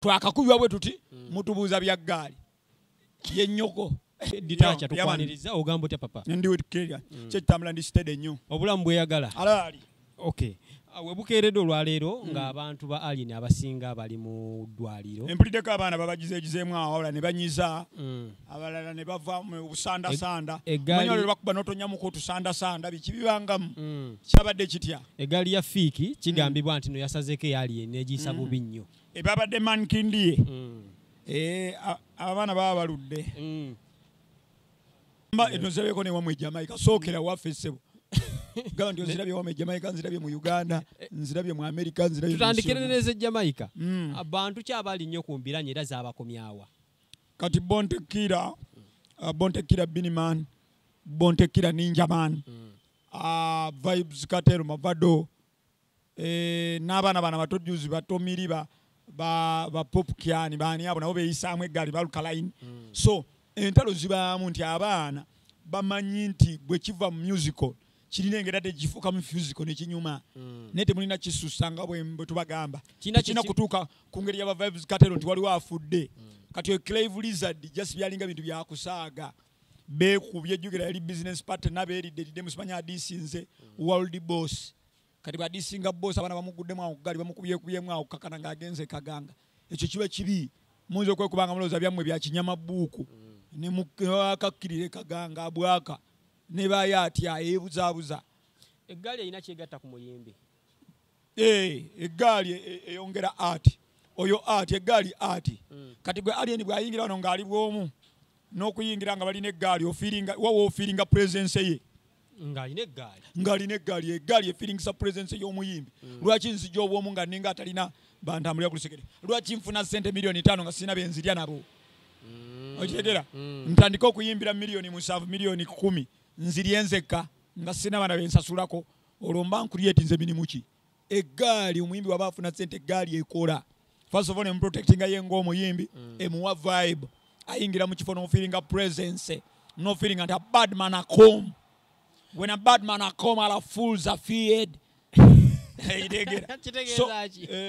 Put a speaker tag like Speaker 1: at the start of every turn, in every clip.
Speaker 1: twakakubwa bwe tuti mutubuuza bya Gaali ye nnyoko
Speaker 2: Detacha tukwaniriza ogambo te papa
Speaker 1: ndi wetkeria kye tambula ndi steady nnyo
Speaker 2: obulamu bweyagala
Speaker 1: alaali
Speaker 2: okay webukeeredde olwaleero ng'abantu ba alien abasinga bali mu ddwaliro
Speaker 1: empuliddeko abaana babagizeegizeemu awawula ne banyiza abalala ne bava mu busandasanda manyi olwo bakuba n'otonyamuko otusandasanda biki bibangamu kyabadde kitya
Speaker 2: Egaali ya Fike kigambibwa nti no yasazeeko eya alien n'egiyisa bubi nnyo
Speaker 1: ebabadde mankindie abaana baba baludde nzirabeko newamu Jamaica sookera waffe ssebo gaba nti nzirabye wamu Jamaica nzirabye mu Uganda nzirabye mu America nzirabye
Speaker 2: tutandikire neze Jamaica abantu kyabali nnyo ku mbiranye era zaabakomyawa
Speaker 1: kati bontekira Biniman bontekira Ninja Man vibes katero mavado n'abaana bana batojuzi batomiriba ba pop kyani bani abo nabo beyisamu Egaali balukaline so entalo zibaamu nti abaana bamanyi nti bwe kiva mu musical kirina engeri ate gifuuka mu musical nekinyuma naye temulina kisusanga bwe tubagamba kina kutuuka ku ngeri yaba vibes katero nti waliwo afudde kati Clive Lizard just byalinga bintu byakusaaga beekubye ejjukira yali business partner beeridde musimanya adisinze world boss kati badisinga boss abana bamuguddemu awo Gaali bamukubyekubyemu awo kakana ng'agenze kaganga ekyo kiba kibi muyinza okwekubanga mulowooza byammwe bya kinyamabuuku ne mukakirire kaganga abwaka ne bayatya ebuzaabuza
Speaker 2: Egaali erina kyegatta ku muyimbi
Speaker 1: Egaali eyongera art oyo art Egaali art kati gwe alien bwayingira wano ng'ali bwomu n'okuyingira nga balina Egaali ofiringa presence ye ng'alina Egaali efiringisa presence y'omuyimbi lwaki nzija obwomu nga ninga atalina bantambulira ku lusekere lwaki nfuna sente milioni 5 nga sina benzirya nabo okitegera ntandika okuyimbira milioni 7 milioni 10 nzirye nzekka nga sina bana bensasulako olwo mba nkulieti nze minimu ki Egaali omuyimbi waba afuna sente Egaali ekola first of all emprotectinga yenga omuyimbi emuwa vibe ayingira mu kifo n'ofiringa presence n'ofiringa nti a bad man a come when a bad man a come all fools are feared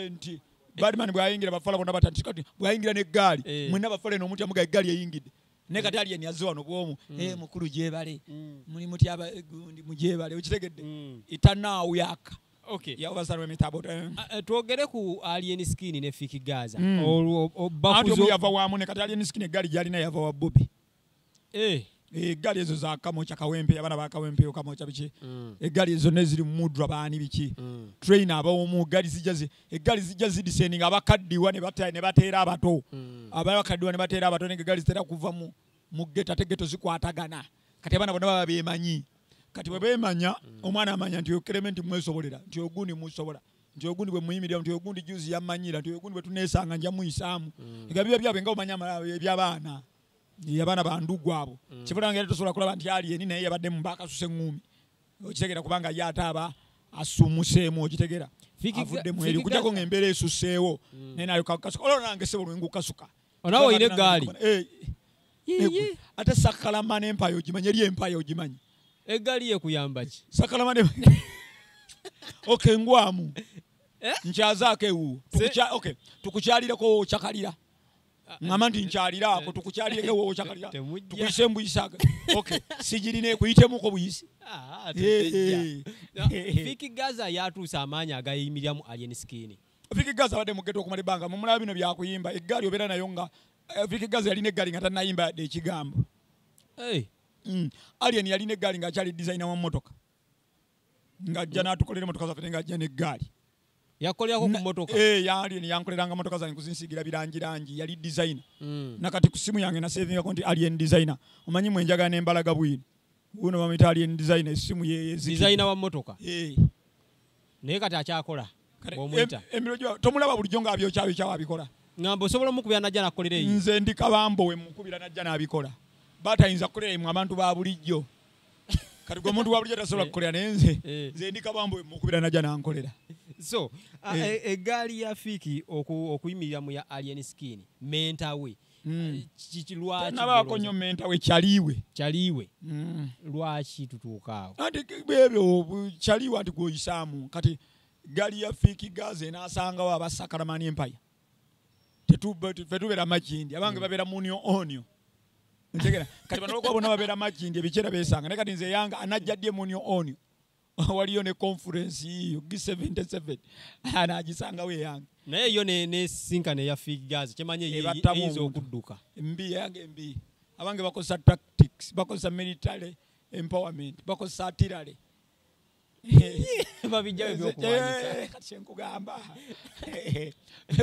Speaker 1: nti badman bwayingira bafala bonna batandika kati bwayingira n'Egaali mwenna bafala n'omuntu amuga Egaali yayingidde ne kati alien yazze wano bwomu mukulu gyebale muli muti abagundi mugyebale okitegedde itanaawuyaka yabasana emitabo
Speaker 2: twogere ku alien skin ne Fike Gaza
Speaker 1: ati yava wamu ne kati alien skin Egaali gyalina yava wa Bobi Egaali ezo za kamocha kawempe abana ba kawempe kamocha biki Egaali ezo neziri mudra baani biki train abawomu Egaali zijja zidisending abakaddiwa ne bateera abato abakaddiwa ne bateera abato ne Egaali zitera kuva mu geta tegeto zikwatagana kati abana bonna baba beemanyi kati bwe beemanya omwana amanya nti Clement mwesobolera nti ogundi musobola nti ogundi bwe muyimirira nti ogundi juzi yamanyira nti ogundi bwe tuneesanga nja muyisaamu egabiba byabwe nga omanya ebyabaana yabana bandugu abo kibulanga tosobola kulaba nti alien naye yabadde mu bakasuse ngumi okitegera kubanga yataba asumuseemu okitegera avudde mu eri kujjako ng'embeera esuseewo naye nayo kakasuka olwo nange sebo lwengu kasuka
Speaker 2: onawo ine Gaali
Speaker 1: ate Sakalamane empire ogimanyi eri empire ogimanyi
Speaker 2: Egaali yekuyamba ki
Speaker 1: Sakalamane okay ngwamu nkyazaako ewu tukukyalireko kyakalira ngamba nti nkyalira ako tukukyalireko wowe kyakalira tukuyise mbuyisa okay sijirine kuyitemuko buyisi
Speaker 2: Fike Gaza yatuusa amaanyi agayimirira mu alien skin
Speaker 1: Fike Gaza abadde mu ghetto okumala ebbanga mumulaba bino byakuyimba Egaali obeera nayo nga Fike Gaza yalina Egaali nga tannayimba yadde ekigambo alien yalina Egaali ng'akyali designer wa mmotoka ng'ajja n'atukolera emmotoka zaffe ng'ajja n'Egaali
Speaker 2: yakolerako ku mmotoka
Speaker 1: alien yankoleranga mmotoka zange kuzinsiigira birangirangi yali designer nakati ku simu yange nasevingako nti alien designer omanyi mwenjagala n'embalaga Bwino bamuyita alien designer esimu
Speaker 2: designer wa mmotoka naye kati akyakola bw'omuyita
Speaker 1: tomulaba bulijjo ng'abyokyabyokyawo abikola
Speaker 2: ngamba osobola omukubira najja nakolera eyo
Speaker 1: nze ndi kabambo we mukubira najja n'abikola batayinza kukolera mu abantu ba bulijjo kati gwe omuntu wa bulijjo tasobola kukolera naye nze ndi kabambo we mukubira najja nankolera
Speaker 2: so Egaali ya Fike okuyimirira mu ya alien skin mentawe lwaki
Speaker 1: nabaako nnyo mentawe kyaliwe
Speaker 2: lwaki tutuukaawo
Speaker 1: anti ebyo kyaliwe anti gwoyisaamu kati Gaali ya Fike Gaza enaasangawo abasakalamani empire tetubeera makindi abange babeera munio onio ntegera kati bano lokwa bona babeera makindi ebikyera besanga naye kati nze yanga anajjaddye munio onio waliyo ne conference hiyo G77 anagisangawo yange
Speaker 2: naye yo ne sinkane ya Fike Gaza kyemanye eyizo okudduka
Speaker 1: mbi yange mbi abange bakosa tactics bakosa military empowerment bakosa artillery
Speaker 2: babijja ebyokuwanyisa
Speaker 1: kati nkugamba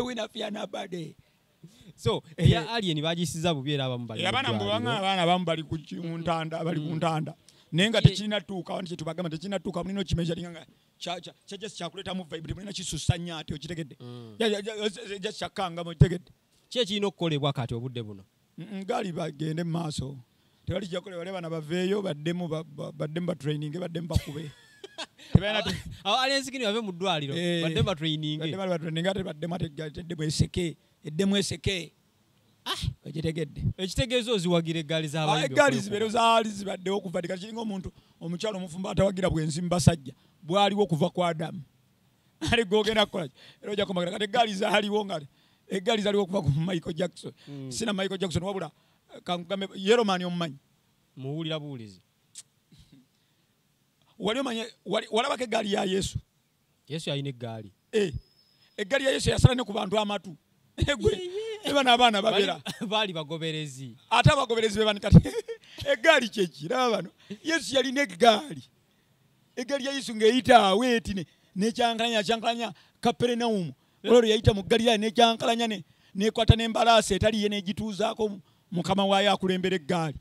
Speaker 1: wina pia nabade
Speaker 2: so ya alien bagisiza bubyera abamu bali
Speaker 1: abana abamu bali ku ntanda bali ku ntanda nenga tekina tuka wani kye tubagamba tekina tuka munino kimeja linganga cha kyakuleta mu vibe munino kisusanya ate okitegedde ya chakanga mu tegedde
Speaker 2: kye kino okukolebwa kati obudde buno
Speaker 1: Gaali bagende maaso tebali jakole wale bana baveyo baddemu ba training baddemu bakube
Speaker 2: alien sikini bave mu ddwaliro baddemu ba training
Speaker 1: ate baddemu ate gaddemu eseke eddemu eseke okitegedde
Speaker 2: ekitegeezo oziwagira eggaali z'abayimbi
Speaker 1: eggaali zibeera zaali zibaddewo okuva ddi kati kiringa omuntu omukyalo omufumba atawagira bwenzi mu basajja bwaliwo okuva ku Adamu ali gwogenda kukola era ojja kumagira kati eggaali zaaliwo nga eggaali zaaliwo okuva ku Michael Jackson sina Michael Jackson wabula kankugambe Yeroman omumanyi
Speaker 2: muwulira buwulizi
Speaker 1: wali omanye walabako eggaali ya Yesu
Speaker 2: yalina eggaali
Speaker 1: eggaali ya Yesu yasala ne ku bantu amatu ebana abaana babera
Speaker 2: bali bagoberezi
Speaker 1: ate abagoberezi bebani kati eggaali kyeki laba bano Yesu yalina eggaali ya Yesu ng'eyita aweeti nekyankalanya Kapernaum olwo yayita mu Galilaya nekyankalanya nekwata n'embalaasi etaliye negituuzaako mukama waayo akulembera eggaali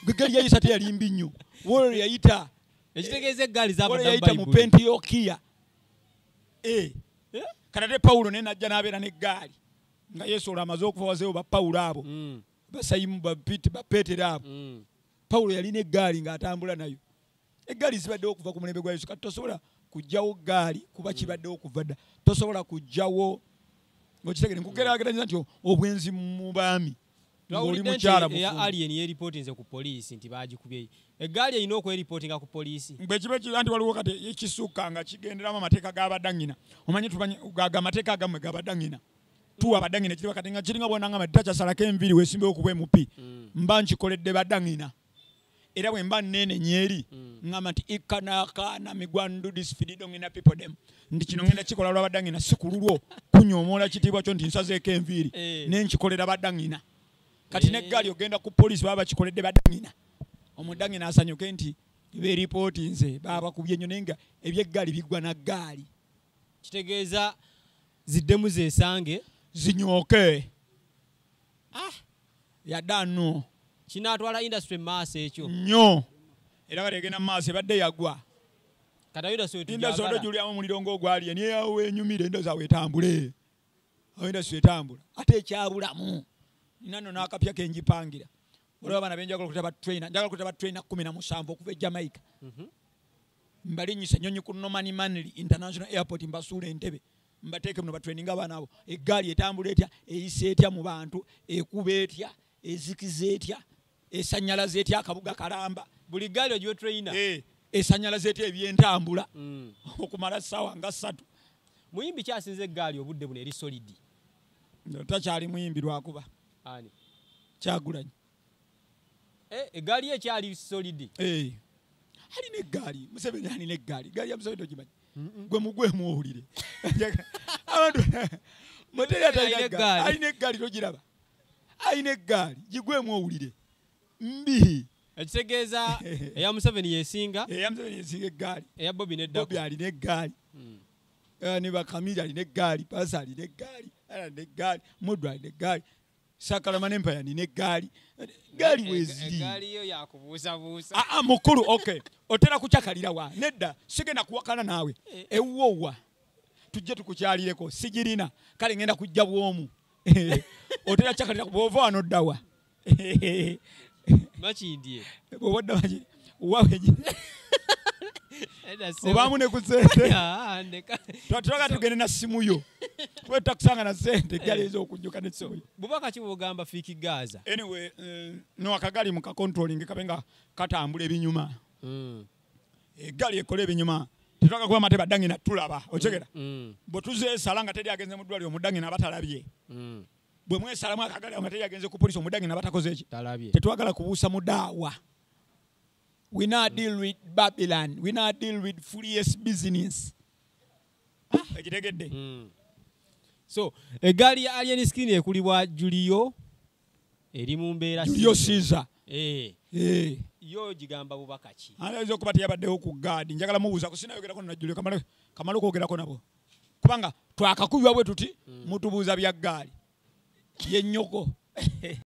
Speaker 1: eggaali ya Yesu ate yali mbi nnyo olwo yayita
Speaker 2: ekitegeeza eggaali z'abaddamu
Speaker 1: yayita mu Pentiokiya kanate Pawulo nenajja n'abeera n'eggaali nga Yesu olwo amaze okufa wazeewo ba Pawulo abo basayimu bapetero abo Pawulo yalina eggaali ng'atambula nayo eggaali zibaddewo okuva ku mulembe gwa Yesu kati tosobola kujjawo gaali kuba kibaddewo okuva dda tosobola kujjawo okitegere nkugeraageranyisa nti obwenzi mu baami oli mukyala
Speaker 2: ya alien yeeripotinze ku poliisi nti bagikubye eggaali erina okweripotinga ku poliisi
Speaker 1: bwe kiba nti waliwo kati ekisukka nga kigenderamu amateeka g'abaddangina omanyi amateeka agammwe g'abaddangina tuwa baddangina kiri wakati nga kiringa bwonanga Detacha salako enviiri weesimbewo ku bwemupi mba nkikoledde baddangina era bwe mba nene nyeri ngamba nti ikanakaana migwandu disfididongina people them nti kino ngenda kikola lwa baddangina si ku lulwo kunyoomoola kitiibwa kyo nti nsazeeko enviiri nenkikolera baddangina kati n'eggaali ogenda ku poliisi baba bakikoledde baddangina omuddangina asanyuke nti beeripootinze baba bakubye nnyo naye nga ebyeggaali biggwa na ggaali
Speaker 2: kitegeeza ziddemu zeesange
Speaker 1: zinyooke yaddaano
Speaker 2: kinaatwala industry maaso ekyo
Speaker 1: nnyo era bategenda mu maaso ebadde yagwa
Speaker 2: kata industry
Speaker 1: otujulyamu omuliro ng'ogwali niye yawe enyumire endo zaawe etambule industry etambula ate ekyabulamu nano n'akapya kenjipangira olaba abaana benjagala okutaba trainer njagala okutaba trainer 17 okuva e Jamaica mbalinyisa nyonyi ku Norman Manley International Airport mbasuula entebe mbateeke muno batraininga abaana abo eggaali etambula etya eyisa etya mu bantu ekuba etya ezikiza etya esanyalaza etya akabuga kalamba
Speaker 2: buli ggaali ogiwe trainer
Speaker 1: esanyalaza etya ebyentambula okumala ssaawa nga 3
Speaker 2: muyimbi kyasinze eggaali obudde buno eri solid
Speaker 1: takyali muyimbi lwakuba
Speaker 2: ani
Speaker 1: Kyagulanyi
Speaker 2: eggaali ekyali solid
Speaker 1: alina eggaali Museveni alina eggaali gaali ya Museveni ogimanyi gwe mugwemu owulire abantu moteri alina eggaali togiraba alina eggaali gigwemu owulire mbi
Speaker 2: ekitegeeza eya Museveni yesinga
Speaker 1: eggaali
Speaker 2: eya Bobi neddako
Speaker 1: Bobi alina eggaali ne Bakamiri alina eggaali Pasa alina eggaali alina eggaali Moddu alina eggaali Sakalama n'Empaya alina eggaali gaali weziri
Speaker 2: eggaali yo yakubuusabuusa
Speaker 1: mukulu okay otera kukyakalira wa nedda sigenda kuwakana naawe ewuwowa tujje tukukyalireko sigirina kale ngenda kujja bwomu otera kyakalira bwova wano ddawa
Speaker 2: makindye
Speaker 1: bwodda maki wawe obamu ne kusente twatulaga tugende na simu yo kuba takusanga na sente eggaali ez'okujjuka n'essimu yo
Speaker 2: bubaka ki bwogamba Fike Gaza
Speaker 1: anyway no akagali mu kacontrolling kabenga katambula ebinyuma eggaali ekola ebinyuma tetwaga kuba mate baddangina tulaba okyegera bwe tuzeesala nga teri agenze mu ddwaliro muddangina batalabye bwe mwesalamu akagali amateri agenze ku police omudangi nabatakoze eki
Speaker 2: talabye
Speaker 1: tetwagala kubuusa mudawa. We not deal with Babylon. We not deal with furious business. Ekitegedde.
Speaker 2: So Egaali ya Alien Skin ekulibwa Julio eri mu mbeera
Speaker 1: Julio Caesar.
Speaker 2: Yo jigamba bubaka ki?
Speaker 1: Anaweza okuba teyabaddewo ku Gaali. Njagala mubuuza kusina yogerako na Julio kamalo kwogerako nabo. Kubanga twakakubibwa bwe tuti mutubuuza bya Gaali. Ye nnyoko.